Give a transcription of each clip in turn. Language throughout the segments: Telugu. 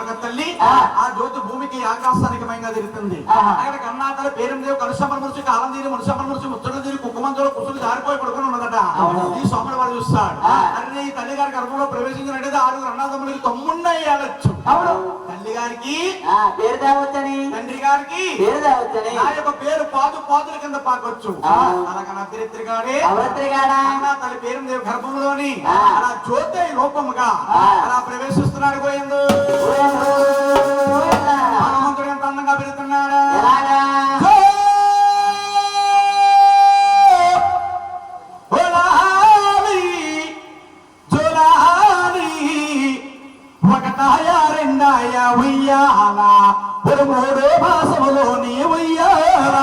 ఉన్నారు కదా తల్లి ఆ జ్యోతి భూమికి ఆకాశానికి మైంగా తిరుగుతుంది అక్కడ కన్నాతల పేరుదేవి కలుషమ్మల మురిచి కాలం తీరి మునిసమ్మల మురిచి ముచ్చట్లు తీరి కుక్కమంతులో కుసులు జారిపోయి పడుకుని ఉన్నదట ఈ సోమడు వాడు చూస్తాడు అరే ఈ తల్లి గారి గర్భంలో ప్రవేశించినట్టయితే 6 అన్నాదమ్ములకి తమ్ముండే అయ్యాలొచ్చు తల్లి గారికి పేరు తేవచ్చని తండ్రి గారికి పేరు తేవచ్చని నా యొక్క పేరు పాదుల కింద పాకొచ్చు అలాగనా తిరిత్రిగాడే అన్నా తల్లి పేరుదేవి గర్భంలోని అలా జ్యోతి రూపముగా అలా ప్రవేశిస్తున్నాడు గోయందు హనుమంతుడు ఎంత అందంగా పెడుతున్నాడా ఒకటాయా రెండాయా ఉయ్యాల ఒక 3 మాసములోని ఉయ్యాల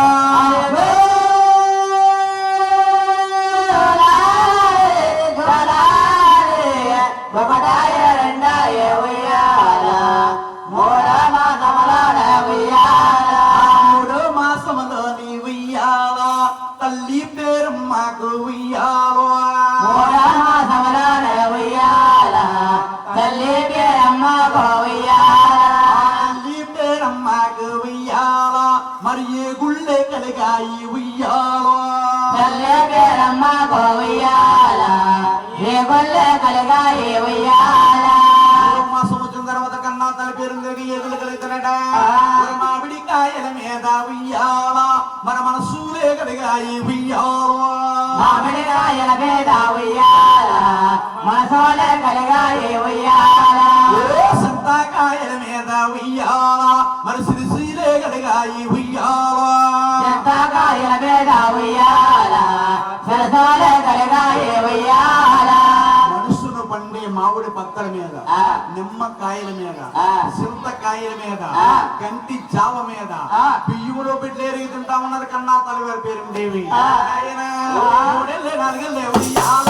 తల్లి పేరు మాకు ఉయ్యాలో తల్లి పేరమ్మకు ఉయ్యాల మరి ఏ గుళ్ళే కలిగాయి ఉయ్యాలో తల్లి పేరమ్మకు ఉయ్యాల ఏ గుళ్ళే కలిగాయి ఉయ్యాల మాసం వచ్చిన తర్వాత కన్నా తల్లి పేరు ఎదులు కలుగుతాడట మామిడి కాయల మీద ఉయ్యాల మన మనసూలే కలిగాయి ఉయ్యాల మామిడి కాయల మీద ఉయ్యాల మనసోలే కలిగాయి ఉయ్యాల సంతాకాయల మీద ఉయ్యాల మరి సిరిసీలే కలిగాయి ఉయ్యాల సంతాకాయల మీద ఉయ్యాల సిరసోలే కలిగాయి ఉయ్యాల మనుషులు పండే మామిడి పక్కల మీద నిమ్మకాయల మీద చింతకాయల మీద గంటి జావ మీద బియ్యంలో పెట్టలేరు తింటా ఉన్నారు కన్నా తల్లివారి పేరు దేవి ఆయన 3 4 ఉయ్యాల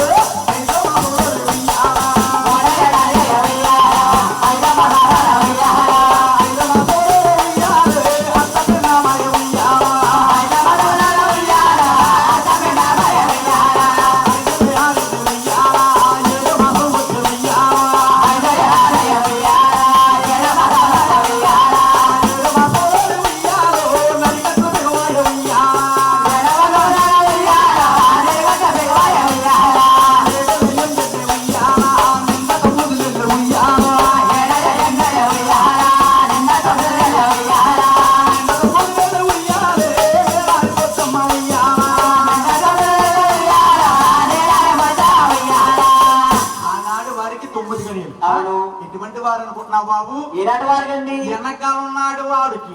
ఎటువంటి వారు అనుకుంటున్నావు బాబు? ఈనాటి వారికండి వెనకాల నాడు వాడికి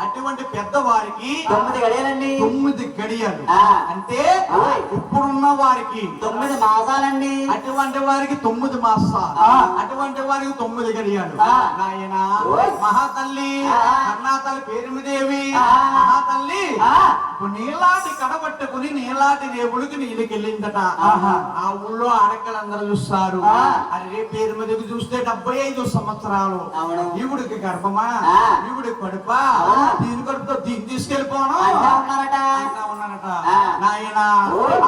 అటువంటి పెద్ద వారికి 9 గడియలండి 9 గడియలు అంటే ఇప్పుడున్న వారికి 9 మాసాలండి అటువంటి వారికి 9 మాసాలు అటువంటి వారికి 9 గడియలు నాయన మహాతల్లి కన్నాతల్లి పేరుమిదేవి మహాతల్లి నీలాంటి కడబట్టుకుని నీలాంటి దేవుడికి నీళ్ళకెళ్ళిందట ఆ ఊళ్ళో ఆడక్కలందరూ చూస్తారు అరే పేరు మీదకి చూస్తే 75 సంవత్సరాలు ఈవిడికి గర్భమా ఈవిడికి కడుపా దీని కడుపుతో దీన్ని తీసుకెళ్ళిపోను ఉన్నానట నాయన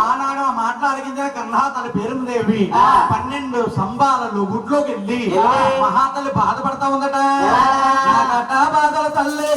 ఆనాడు మాట్లాడిన కన్నాతల్లి పేరుదేవి 12 సంబాలలు గుడ్లోకి వెళ్ళి మహాతల్లి బాధపడతా ఉందట బాధల తల్లి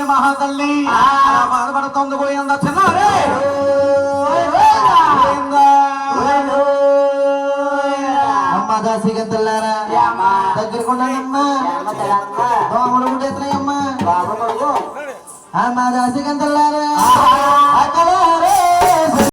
మహాతల్లి బాధపడుతుంది పోయిందా చిన్నారే అమ్మా దాసిగంతల్లారా దగ్గరకుండామ్మా దోమలు ఉండేస్తున్నాయమ్మా అమ్మా దాసిగంతల్లారా